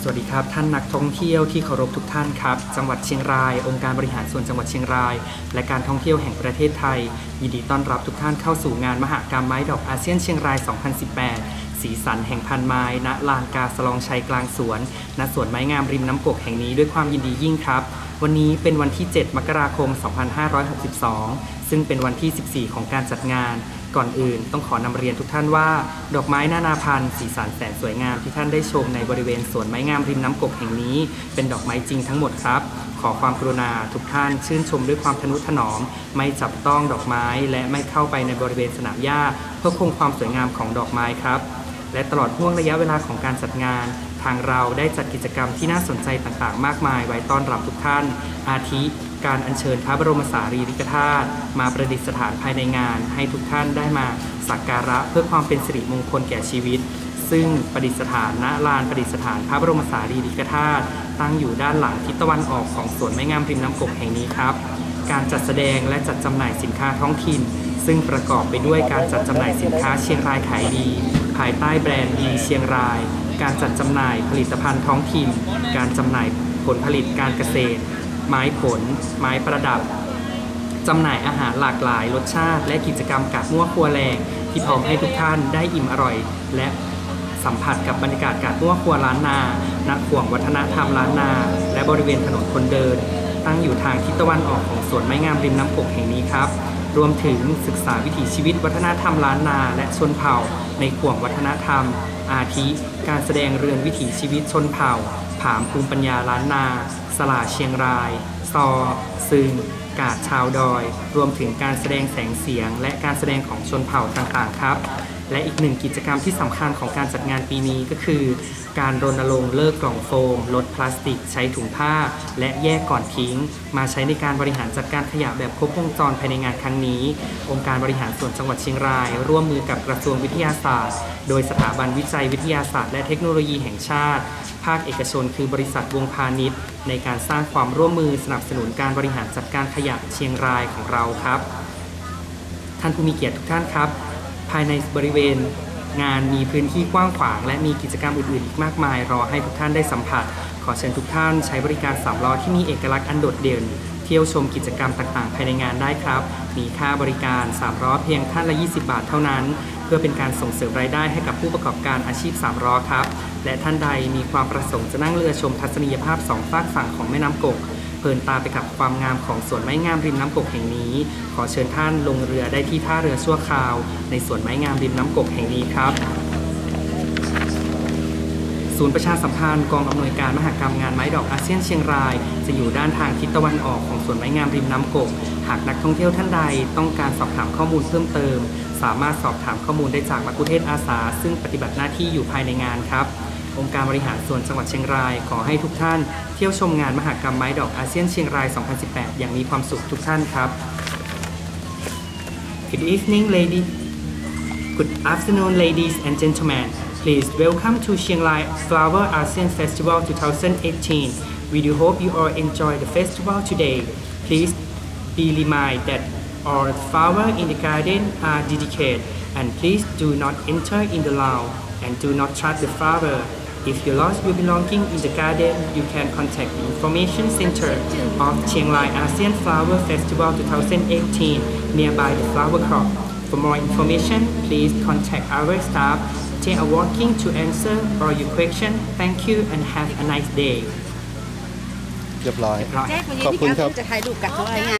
สวัสดีครับท่านนักท่องเที่ยวที่เคารพทุกท่านครับจังหวัดเชียงรายองค์การบริหารส่วนจังหวัดเชียงรายและการท่องเที่ยวแห่งประเทศไทยยินดีต้อนรับทุกท่านเข้าสู่งานมหกรรมไม้ดอกอาเซียนเชียงราย 2018 สีสันแห่งพันไม้ณลานกาสลองชัยกลางสวนณสวนไม้งามริมน้ำกกแห่งนี้ด้วยความยินดียิ่งครับวันนี้เป็นวันที่ 7 มกราคม 2562 ซึ่งเป็นวันที่ 14 ของการจัดงานก่อนอื่นต้องขอนำเรียนทุกท่านว่าดอกไม้นานาพันธุ์สีสันแสนสวยงามที่ท่านได้ชมในบริเวณสวนไม้งามริมน้ำกกแห่งนี้เป็นดอกไม้จริงทั้งหมดครับขอความกรุณาทุกท่านชื่นชมด้วยความทนุถนอมไม่จับต้องดอกไม้และไม่เข้าไปในบริเวณสนามหญ้าเพื่อคงความสวยงามของดอกไม้ครับและตลอดห่วงระยะเวลาของการจัดงานทางเราได้จัดกิจกรรมที่น่าสนใจต่างๆมากมายไว้ต้อนรับทุกท่านอาทิการอัญเชิญพระบรมสารีริกธาตุมาประดิษฐานภายในงานให้ทุกท่านได้มาสักการะเพื่อความเป็นสิริมงคลแก่ชีวิตซึ่งประดิษฐานณลานประดิษฐานพระบรมสารีริกธาตุตั้งอยู่ด้านหลังทิศตะวันออกของสวนไม้งามริมน้ำกกแห่งนี้ครับการจัดแสดงและจัดจำหน่ายสินค้าท้องถิ่นซึ่งประกอบไปด้วยการจัดจำหน่ายสินค้าเชียงรายขายดีภายใต้แบรนด์ดีเชียงรายการจัดจำหน่ายผลิตภัณฑ์ท้องถิ่นการจำหน่ายผลผลิตการเกษตรไม้ผลไม้ประดับจำหน่ายอาหารหลากหลายรสชาติและกิจกรรมกาดมั่วครัวแรงที่พร้อมให้ทุกท่านได้อิ่มอร่อยและสัมผัสกับบรรยากาศกาดมั่วครัวล้านนาณขวงวัฒนธรรมล้านนาและบริเวณถนนคนเดินตั้งอยู่ทางทิศตะวันออกของสวนไม้งามริมน้ำกกแห่งนี้ครับรวมถึงศึกษาวิถีชีวิตวัฒนธรรมล้านนาและชนเผ่าในขวงวัฒนธรรมอาทิการแสดงเรือนวิถีชีวิตชนเผ่าผามภูมิปัญญาล้านนาสลาเชียงรายซอซึงกาดชาวดอยรวมถึงการแสดงแสงเสียงและการแสดงของชนเผ่าต่างๆครับและอีกหนึ่งกิจกรรมที่สำคัญของการจัดงานปีนี้ก็คือการรณรงค์เลิกกล่องโฟมลดพลาสติกใช้ถุงผ้าและแยกก่อนทิ้งมาใช้ในการบริหารจัดการขยะแบบครบวงจรภายในงานครั้งนี้องค์การบริหารส่วนจังหวัดเชียงรายร่วมมือกับกระทรวงวิทยาศาสตร์โดยสถาบันวิจัยวิทยาศาสตร์และเทคโนโลยีแห่งชาติภาคเอกชนคือบริษัทวงพาณิชย์ในการสร้างความร่วมมือสนับสนุนการบริหารจัดการขยะเชียงรายของเราครับท่านผู้มีเกียรติทุกท่านครับภายในบริเวณงานมีพื้นที่กว้างขวางและมีกิจกรรมอื่นๆอีกมากมายรอให้ทุกท่านได้สัมผัสขอเชิญทุกท่านใช้บริการ3ล้อที่มีเอกลักษณ์อันโดดเด่นเที่ยวชมกิจกรรมต่างๆภายในงานได้ครับมีค่าบริการ3ล้อเพียงท่านละ20 บาทเท่านั้นเพื่อเป็นการส่งเสริมรายได้ให้กับผู้ประกอบการอาชีพ3ล้อครับและท่านใดมีความประสงค์จะนั่งเรือชมทัศนียภาพ2ฝากฝั่งของแม่น้ำกกเพลินตาไปกับความงามของสวนไม้งามริมน้ำกกแห่งนี้ขอเชิญท่านลงเรือได้ที่ท่าเรือชั่วคราวในสวนไม้งามริมน้ำกกแห่งนี้ครับศูนย์ประชาสัมพันธ์กองอำนวยการมหกรรมงานไม้ดอกอาเซียนเชียงรายจะอยู่ด้านทางทิศตะวันออกของสวนไม้งามริมน้ำกกหากนักท่องเที่ยวท่านใดต้องการสอบถามข้อมูลเพิ่มเติมสามารถสอบถามข้อมูลได้จากมัคคุเทศก์อาสาซึ่งปฏิบัติหน้าที่อยู่ภายในงานครับองค์การบริหารส่วนจังหวัดเชียงรายขอให้ทุกท่านเที่ยวชมงานมหกรรมไม้ดอกอาเซียนเชียงราย 2018 อย่างมีความสุขทุกท่านครับ Good evening lady Good afternoon ladies and gentlemen Please welcome to Chiang Rai Flower ASEAN Festival 2018 We do hope you all enjoy the festival today Please be reminded that all flowers in the garden are dedicated and please do not enter in the lawn and do not touch the flower. If you lost your belongings in the garden, you can contact the Information Center of Chiang Rai ASEAN Flower Festival 2018 nearby the flower crop. For more information, please contact our staff. They are working to answer all your questions. Thank you and have a nice day. เรียบร้อยขอบคุณครับ